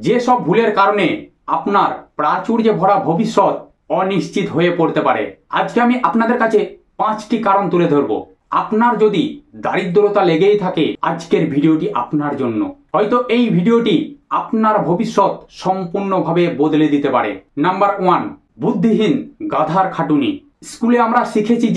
যেসব ভুলের কারণে আপনার প্রাচুর্যে ভরা ভবিষ্যৎ অনিশ্চিত হয়ে পড়তে পারে। আজকে আমি আপনাদের কাছে 5টি কারণ তুলে ধরব। আপনার যদি দারিদ্রতা লেগেই থাকে, আজকের ভিডিওটি আপনার জন্য। হয়তো এই ভিডিওটি আপনার ভবিষ্যৎ সম্পূর্ণভাবে বদলে দিতে পারে। নাম্বার 1, বুদ্ধিহীন গাধার খাটুনি। স্কুলে আমরা শিখেছি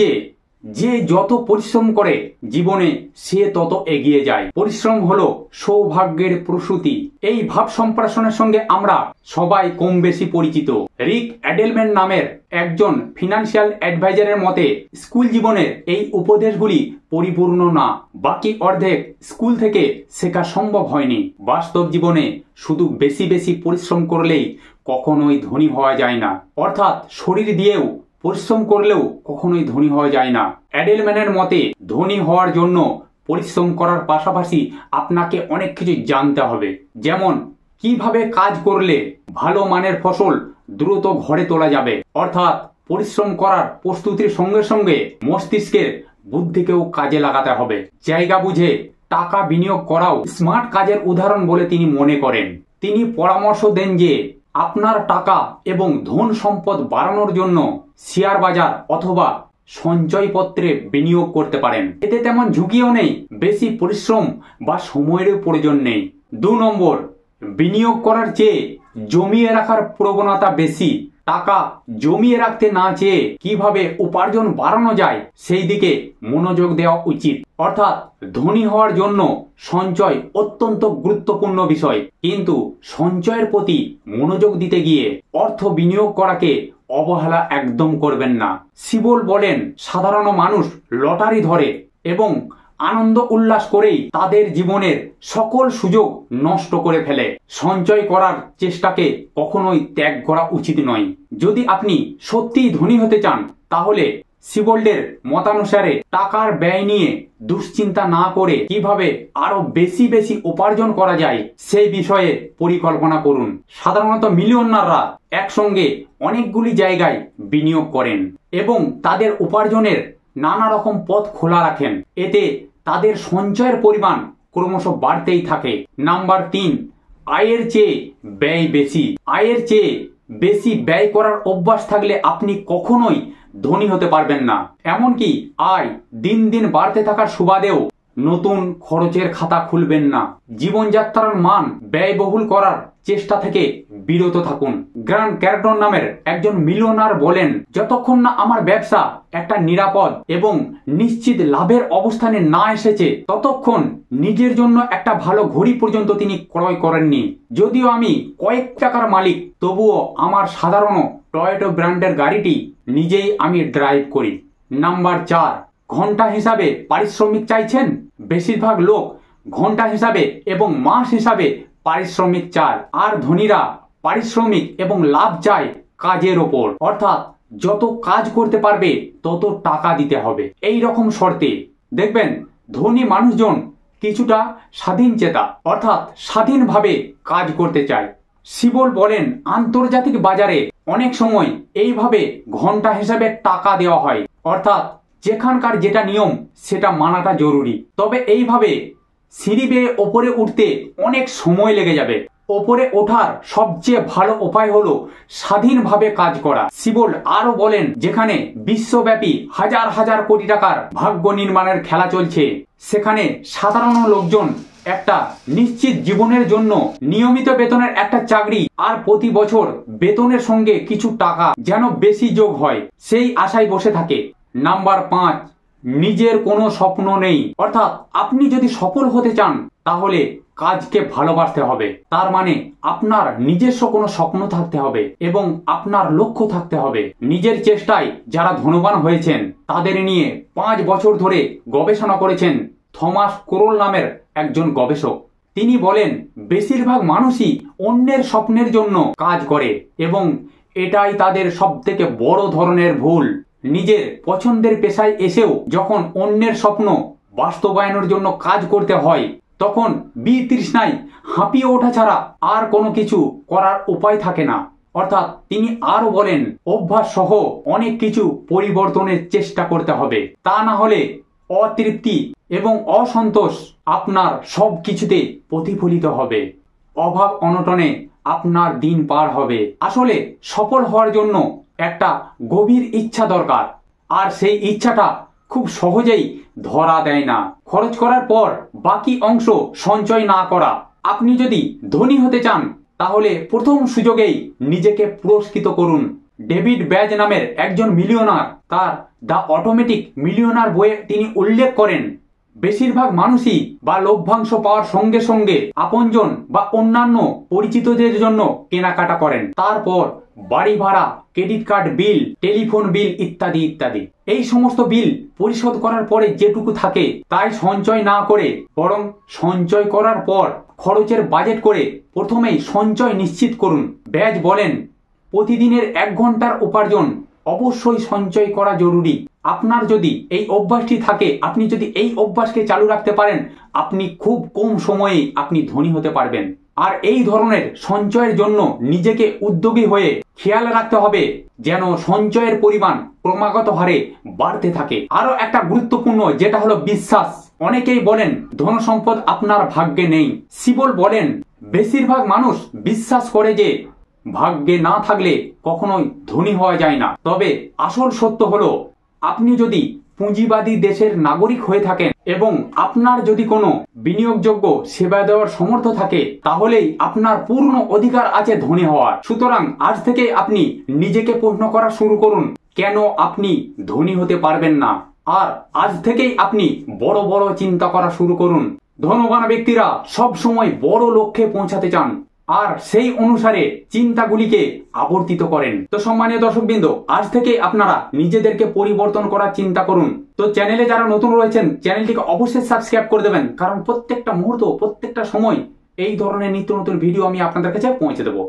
যে যত পরিশ্রম করে জীবনে সে তত এগিয়ে যায়। পরিশ্রম হলো সৌভাগ্যের প্রসূতি। এই ভাব সম্প্রসারণের সঙ্গে আমরা সবাই কম বেশি পরিচিত। রিক অ্যাডেলম্যান নামের একজন ফিনান্সিয়াল অ্যাডভাইজারের মতে, স্কুল জীবনের এই উপদেশগুলি পরিপূর্ণ না, বাকি অর্ধেক স্কুল থেকে শেখা সম্ভব হয়নি। বাস্তব জীবনে শুধু বেশি বেশি পরিশ্রম করলেই কখনোই ধনী হওয়া যায় না, অর্থাৎ শরীর দিয়েও পরিশ্রম করলেও কখনোই ধনী হওয়া যায় না। অ্যাডেলম্যানের মতে, ধনী হওয়ার জন্য পরিশ্রম করার পাশাপাশি আপনাকে অনেক কিছু জানতে হবে, যেমন কিভাবে কাজ করলে ভালো মানের ফসল দ্রুত ঘরে তোলা যাবে। অর্থাৎ পরিশ্রম করার প্রস্তুতির সঙ্গে সঙ্গে মস্তিষ্কের বুদ্ধিকেও কাজে লাগাতে হবে। জায়গা বুঝে টাকা বিনিয়োগ করাও স্মার্ট কাজের উদাহরণ বলে তিনি মনে করেন। তিনি পরামর্শ দেন যে আপনার টাকা এবং ধন সম্পদ বাড়ানোর জন্য শেয়ার বাজার অথবা সঞ্চয়পত্রে বিনিয়োগ করতে পারেন। এতে তেমন ঝুঁকিও নেই, বেশি পরিশ্রম বা সময়েরও প্রয়োজন নেই। 2 নম্বর, বিনিয়োগ করার চেয়ে জমিয়ে রাখার প্রবণতা বেশি। টাকা জমিয়ে রাখতে না চেয়ে কিভাবে উপার্জন বাড়ানো যায় সেই দিকে মনোযোগ দেওয়া উচিত। অর্থাৎ ধনী হওয়ার জন্য সঞ্চয় অত্যন্ত গুরুত্বপূর্ণ বিষয়, কিন্তু সঞ্চয়ের প্রতি মনোযোগ দিতে গিয়ে অর্থ বিনিয়োগ করাকে অবহেলা একদম করবেন না। সিবল বলেন, সাধারণ মানুষ লটারি ধরে এবং আনন্দ উল্লাস করেই তাদের জীবনের সকল সুযোগ নষ্ট করে ফেলে। সঞ্চয় করার চেষ্টাকে কখনোই ত্যাগ করা উচিত নয়। যদি আপনি সত্যিই ধনী হতে চান, তাহলে সিবোল্ডের মতানুসারে টাকার ব্যয় নিয়ে দুশ্চিন্তা না করে কিভাবে আরো বেশি বেশি উপার্জন করা যায় সেই বিষয়ে পরিকল্পনা করুন। সাধারণত মিলিয়নাররা একসঙ্গে অনেকগুলি জায়গায় বিনিয়োগ করেন এবং তাদের উপার্জনের নানা রকম পথ খোলা রাখেন। এতে তাদের সঞ্চয়ের পরিমাণ ক্রমশ বাড়তেই থাকে। নাম্বার 3, আয়ের চেয়ে ব্যয় বেশি। আয়ের চেয়ে বেশি ব্যয় করার অভ্যাস থাকলে আপনি কখনোই ধনী হতে পারবেন না। এমনকি আয় দিন দিন বাড়তে থাকার সুবাদেও নতুন খরচের খাতা খুলবেন না। জীবনযাত্রার মান ব্যয়বহুল করার চেষ্টা থেকে বিরত থাকুন। গ্র্যান্ট ক্যারটন নামের একজন মিলিয়নার বলেন, যতক্ষণ না আমার ব্যবসা একটা নিরাপদ এবং নিশ্চিত লাভের অবস্থানে না এসেছে, ততক্ষণ নিজের জন্য একটা ভালো ঘড়ি পর্যন্ত তিনি ক্রয় করেননি। যদিও আমি কয়েক টাকার মালিক, তবুও আমার সাধারণ টয়োটা ব্র্যান্ডের গাড়িটি নিজেই আমি ড্রাইভ করি। নাম্বার 4, ঘন্টা হিসাবে পারিশ্রমিক চাইছেন। বেশিরভাগ লোক ঘন্টা হিসাবে এবং মাস হিসাবে পারিশ্রমিক চায়, আর ধনীরা পারিশ্রমিক এবং লাভ চায় কাজের ওপর। অর্থাৎ যত কাজ করতে পারবে তত টাকা দিতে হবে। এই রকম শর্তে দেখবেন ধনী মানুষজন কিছুটা স্বাধীন চেতা, অর্থাৎ স্বাধীনভাবে কাজ করতে চায়। সিবল বলেন, আন্তর্জাতিক বাজারে অনেক সময় এইভাবে ঘন্টা হিসাবে টাকা দেওয়া হয়, অর্থাৎ যেখানকার যেটা নিয়ম সেটা মানাটা জরুরি। তবে এইভাবে সিঁড়ি বেয়ে ওপরে উঠতে অনেক সময় লেগে যাবে। ওপরে ওঠার সবচেয়ে ভালো উপায় হলো স্বাধীনভাবে কাজ করা। সিবল আরো বলেন, যেখানে বিশ্বব্যাপী হাজার হাজার কোটি টাকার ভাগ্য নির্মাণের খেলা চলছে, সেখানে সাধারণ লোকজন একটা নিশ্চিত জীবনের জন্য নিয়মিত বেতনের একটা চাকরি আর প্রতি বছর বেতনের সঙ্গে কিছু টাকা যেন বেশি যোগ হয় সেই আশায় বসে থাকে। নাম্বার 5, নিজের কোনো স্বপ্ন নেই। অর্থাৎ আপনি যদি সফল হতে চান, তাহলে কাজকে ভালোবাসতে হবে। তার মানে আপনার নিজস্ব কোনো স্বপ্ন থাকতে হবে এবং আপনার লক্ষ্য থাকতে হবে। নিজের চেষ্টায় যারা ধনবান হয়েছেন তাদের নিয়ে 5 বছর ধরে গবেষণা করেছেন থমাস ক্রোল নামের একজন গবেষক। তিনি বলেন, বেশিরভাগ মানুষই অন্যের স্বপ্নের জন্য কাজ করে এবং এটাই তাদের সবথেকে বড় ধরনের ভুল। নিজের পছন্দের পেশায় এসেও যখন অন্যের স্বপ্ন বাস্তবায়নের জন্য কাজ করতে হয়, তখন বিতৃষ্ণায় হাঁপিয়ে ওঠা ছাড়া আর কোনো কিছু করার উপায় থাকে না। অর্থাৎ তিনি আরো বলেন, অভ্যাস সহ অনেক কিছু পরিবর্তনের চেষ্টা করতে হবে, তা না হলে অতৃপ্তি এবং অসন্তোষ আপনার সব কিছুতে প্রতিফলিত হবে। অভাব অনটনে আপনার দিন পার হবে। আসলে সফল হওয়ার জন্য একটা গভীর ইচ্ছা দরকার, আর সেই ইচ্ছাটা খুব সহজেই ধরা দেয় না। খরচ করার পর বাকি অংশ সঞ্চয় না করা। আপনি যদি ধনী হতে চান তাহলে প্রথম সুযোগেই নিজেকে পুরস্কৃত করুন। ডেভিড ব্যাজ নামের একজন মিলিয়নার তার দ্য অটোমেটিক মিলিয়নার বইয়ে তিনি উল্লেখ করেন, বেশিরভাগ মানুষই বা লভ্যাংশ পাওয়ার সঙ্গে সঙ্গে আপনজন বা অন্যান্য পরিচিতদের জন্য কেনাকাটা করেন, তারপর বাড়ি ভাড়া, ক্রেডিট কার্ড বিল, টেলিফোন বিল ইত্যাদি ইত্যাদি। এই সমস্ত বিল পরিশোধ করার পরে যেটুকু থাকে তাই সঞ্চয় না করে বরং সঞ্চয় করার পর খরচের বাজেট করে প্রথমেই সঞ্চয় নিশ্চিত করুন। ব্যাজ বলেন, প্রতিদিনের 1 ঘন্টার উপার্জন অবশ্যই সঞ্চয় করা জরুরি। আপনার যদি এই অভ্যাসটি থাকে, আপনি যদি এই অভ্যাসকে চালু রাখতে পারেন, আপনি খুব কম সময়ে আপনি ধনী হতে পারবেন। আর এই ধরনের সঞ্চয়ের জন্য নিজেকে উদ্যোগী হয়ে খেয়াল রাখতে হবে যেন সঞ্চয়ের পরিমাণ ক্রমাগত হারে বাড়তে থাকে। আরো একটা গুরুত্বপূর্ণ যেটা হলো বিশ্বাস। অনেকেই বলেন ধন সম্পদ আপনার ভাগ্যে নেই। সিবল বলেন, বেশিরভাগ মানুষ বিশ্বাস করে যে ভাগ্যে না থাকলে কখনোই ধনী হওয়া যায় না। তবে আসল সত্য হলো, আপনি যদি পুঁজিবাদী দেশের নাগরিক হয়ে থাকেন এবং আপনার যদি কোনো বিনিয়োগযোগ্য সেবা দেওয়ার সমর্থ থাকে, তাহলেই আপনার পূর্ণ অধিকার আছে ধনী হওয়ার। সুতরাং আজ থেকে আপনি নিজেকে প্রশ্ন করা শুরু করুন, কেন আপনি ধনী হতে পারবেন না। আর আজ থেকেই আপনি বড় বড় চিন্তা করা শুরু করুন। ধনবান ব্যক্তিরা সব সময় বড় লক্ষ্যে পৌঁছাতে চান আর সেই অনুসারে চিন্তাগুলিকে আবর্তিত করেন। তো সম্মানীয় দর্শকবৃন্দ, আজ থেকে আপনারা নিজেদেরকে পরিবর্তন করার চিন্তা করুন। তো চ্যানেলে যারা নতুন রয়েছেন চ্যানেলটিকে অবশ্যই সাবস্ক্রাইব করে দেবেন, কারণ প্রত্যেকটা মুহূর্ত, প্রত্যেকটা সময় এই ধরনের নিত্য নতুন ভিডিও আমি আপনাদের কাছে পৌঁছে দেবো।